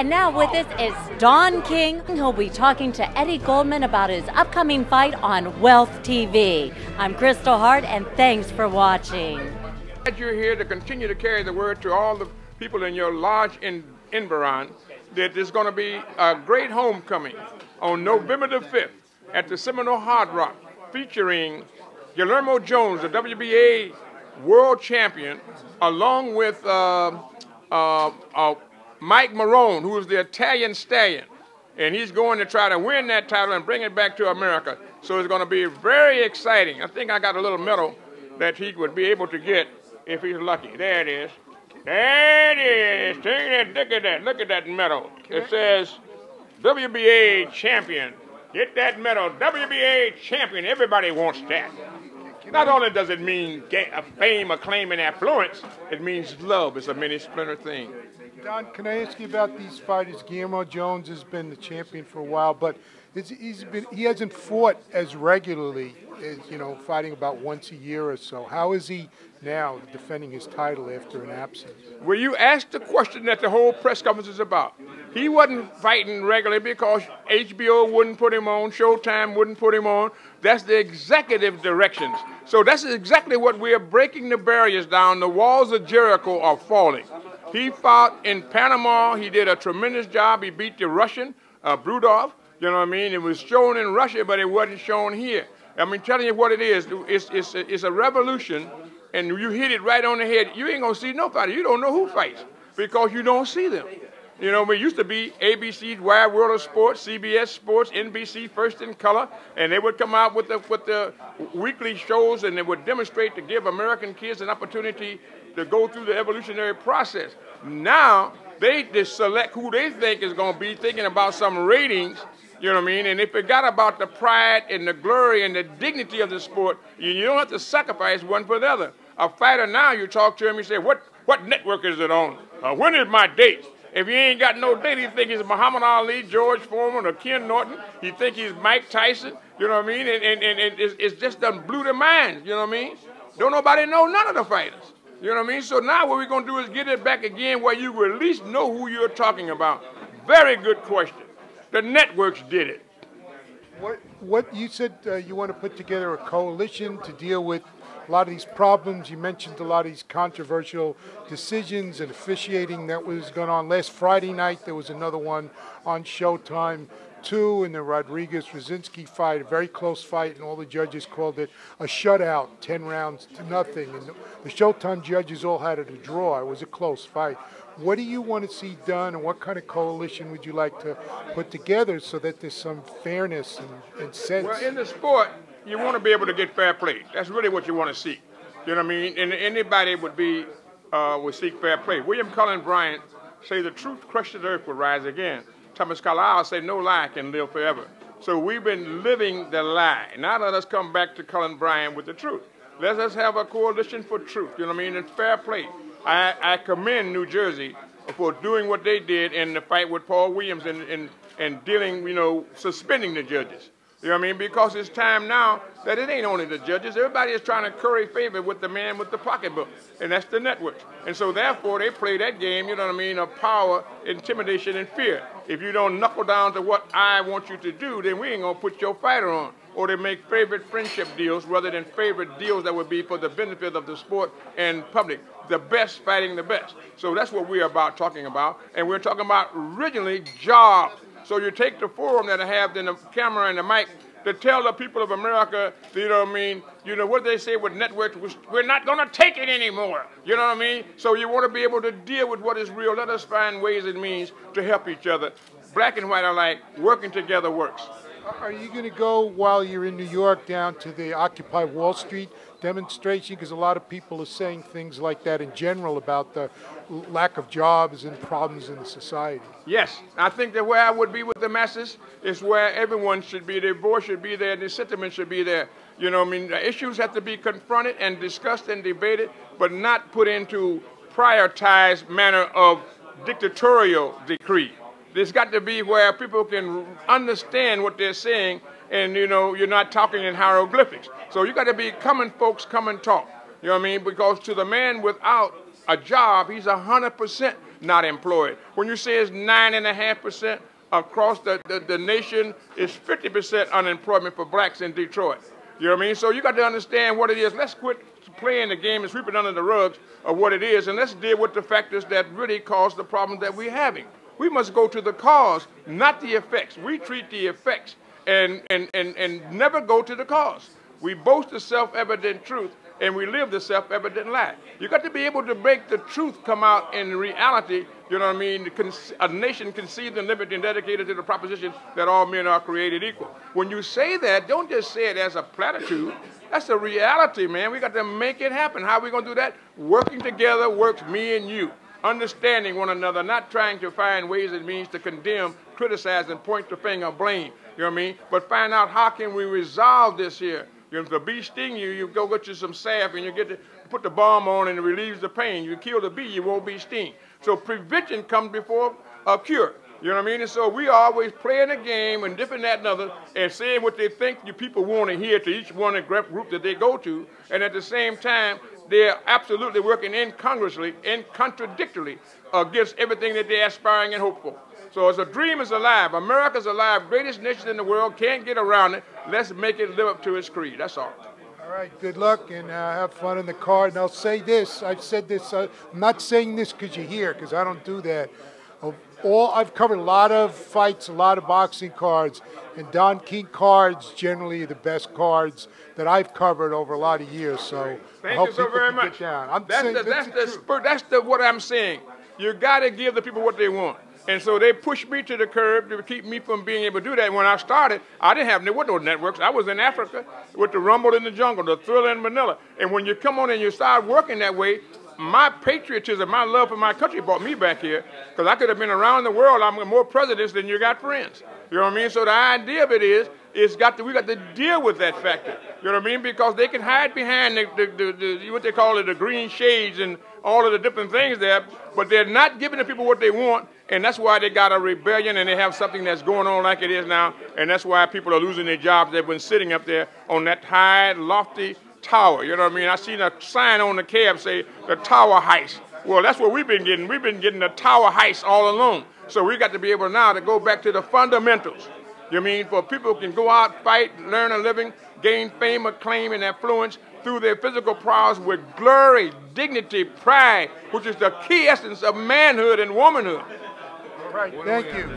And now with us is Don King. He'll be talking to Eddie Goldman about his upcoming fight on Wealth TV. I'm Kristal Hart, and thanks for watching. You're here to continue to carry the word to all the people in your large environment that there's going to be a great homecoming on November the 5th at the Seminole Hard Rock, featuring Guillermo Jones, the WBA world champion, along with Mike Marrone, who is the Italian stallion, and he's going to try to win that title and bring it back to America. So it's going to be very exciting. I think I got a little medal that he would be able to get if he's lucky. There it is. There it is. Look at that. Look at that medal. It says WBA champion. Get that medal. WBA champion. Everybody wants that. Not only does it mean fame, acclaim, and affluence, it means love. It's a many-splinter thing. Don, can I ask you about these fighters? Guillermo Jones has been the champion for a while, but he hasn't fought as regularly as, fighting about once a year or so. How is he now defending his title after an absence? Well, you asked the question that the whole press conference is about. He wasn't fighting regularly because HBO wouldn't put him on, Showtime wouldn't put him on. That's the executive directions. So that's exactly what we are breaking the barriers down. The walls of Jericho are falling. He fought in Panama. He did a tremendous job. He beat the Russian, Brudov. You know what I mean? It was shown in Russia, but it wasn't shown here. I mean, telling you what it is, it's a revolution, and you hit it right on the head. You ain't going to see nobody. You don't know who fights because you don't see them. You know, it used to be ABC's Wide World of Sports, CBS Sports, NBC First in Color, and they would come out with the weekly shows, and they would demonstrate to give American kids an opportunity to go through the evolutionary process. Now, they just select who they think is going to be, thinking about some ratings, you know what I mean? And they forgot about the pride and the glory and the dignity of the sport. You don't have to sacrifice one for the other. A fighter now, you talk to him, you say, what network is it on? When is my date? If he ain't got no date, he think he's Muhammad Ali, George Foreman, or Ken Norton. He think he's Mike Tyson, you know what I mean? And it's just done blew their minds, you know what I mean? Don't nobody know none of the fighters. You know what I mean? So now what we're going to do is get it back again where you will at least know who you're talking about. Very good question. The networks did it. What you said you want to put together a coalition to deal with a lot of these problems. You mentioned a lot of these controversial decisions and officiating that was going on. Last Friday night, there was another one on Showtime, too, in the Rodriguez-Rosinski fight, a very close fight, and all the judges called it a shutout, 10 rounds to nothing. And the Showtime judges all had it a draw. It was a close fight. What do you want to see done, and what kind of coalition would you like to put together so that there's some fairness and sense? Well, in the sport, you want to be able to get fair play. That's really what you want to see. You know what I mean? And anybody would seek fair play. William Cullen Bryant say the truth crushed the earth will rise again. Thomas Carlyle say no lie can live forever. So we've been living the lie. Now let us come back to Cullen Bryant with the truth. Let us have a coalition for truth, you know what I mean, and fair play. I commend New Jersey for doing what they did in the fight with Paul Williams and dealing, suspending the judges. You know what I mean? Because it's time now that it ain't only the judges. Everybody is trying to curry favor with the man with the pocketbook, and that's the networks. And so therefore they play that game, you know what I mean, of power, intimidation, and fear. If you don't knuckle down to what I want you to do, then we ain't going to put your fighter on. Or they make favorite friendship deals rather than favorite deals that would be for the benefit of the sport and public. The best fighting the best. So that's what we're talking about. And we're talking about originally jobs. So you take the forum that I have, then the camera and the mic, to tell the people of America, you know what I mean, what they say with networks, we're not going to take it anymore, you know what I mean? So you want to be able to deal with what is real. Let us find ways and means to help each other. Black and white alike, working together works. Are you going to go, while you're in New York, down to the Occupy Wall Street demonstration? Because a lot of people are saying things like that in general about the lack of jobs and problems in the society. Yes, I think that where I would be with the masses is where everyone should be. Their voice should be there, their sentiment should be there. You know what I mean? The issues have to be confronted and discussed and debated, but not put into prioritized manner of dictatorial decree. There's got to be where people can understand what they're saying, and you're not talking in hieroglyphics. So you got to be common folks, come and talk. You know what I mean? Because to the man without a job, he's 100% not employed. When you say it's 9.5% across the nation, it's 50% unemployment for blacks in Detroit. You know what I mean? So you got to understand what it is. Let's quit playing the game and sweeping under the rugs of what it is, and let's deal with the factors that really cause the problems that we're having. We must go to the cause, not the effects. We treat the effects and never go to the cause. We boast the self-evident truth, and we live the self-evident lie. You got to be able to make the truth come out in reality. You know what I mean? A nation conceived and living and dedicated to the proposition that all men are created equal. When you say that, don't just say it as a platitude. That's a reality, man. We got to make it happen. How are we going to do that? Working together works, me and you. Understanding one another, not trying to find ways and means to condemn, criticize, and point the finger of blame. You know what I mean? But find out how can we resolve this here. If the bee sting you, you go get you some salve and you get to put the balm on and it relieves the pain. You kill the bee, you won't be sting. So prevention comes before a cure. You know what I mean? And so we always playing a game and different that and other and saying what they think you people want to hear to each one of the group that they go to. And at the same time, they're absolutely working incongruously and contradictorily against everything that they're aspiring and hope for. So as a dream is alive, America's alive, greatest nation in the world, can't get around it. Let's make it live up to its creed. That's all. All right, good luck and have fun in the car. And I'll say this, I've said this, I'm not saying this because you're here, because I don't do that. I've covered a lot of fights, a lot of boxing cards, and Don King cards generally are the best cards that I've covered over a lot of years. So Thank you so very much. That's what I'm saying. You got to give the people what they want. And so they pushed me to the curb to keep me from being able to do that. When I started, there were no networks. I was in Africa with the Rumble in the Jungle, the Thriller in Manila. And when you come on and you start working that way, my patriotism, my love for my country brought me back here, because I could have been around the world. I'm more presidents than you got friends. You know what I mean? So the idea of it is, we got to deal with that factor. You know what I mean? Because they can hide behind what they call it, the green shades and all of the different things there, but they're not giving the people what they want, and that's why they got a rebellion and they have something that's going on like it is now, and that's why people are losing their jobs. They've been sitting up there on that high, lofty tower. You know what I mean? I seen a sign on the cab say the tower heist. Well, that's what we've been getting. We've been getting the tower heist all along. So we got to be able now to go back to the fundamentals. You know what I mean? For people who can go out, fight, learn a living, gain fame, acclaim, and affluence through their physical prowess with glory, dignity, pride, which is the key essence of manhood and womanhood. All right, thank you.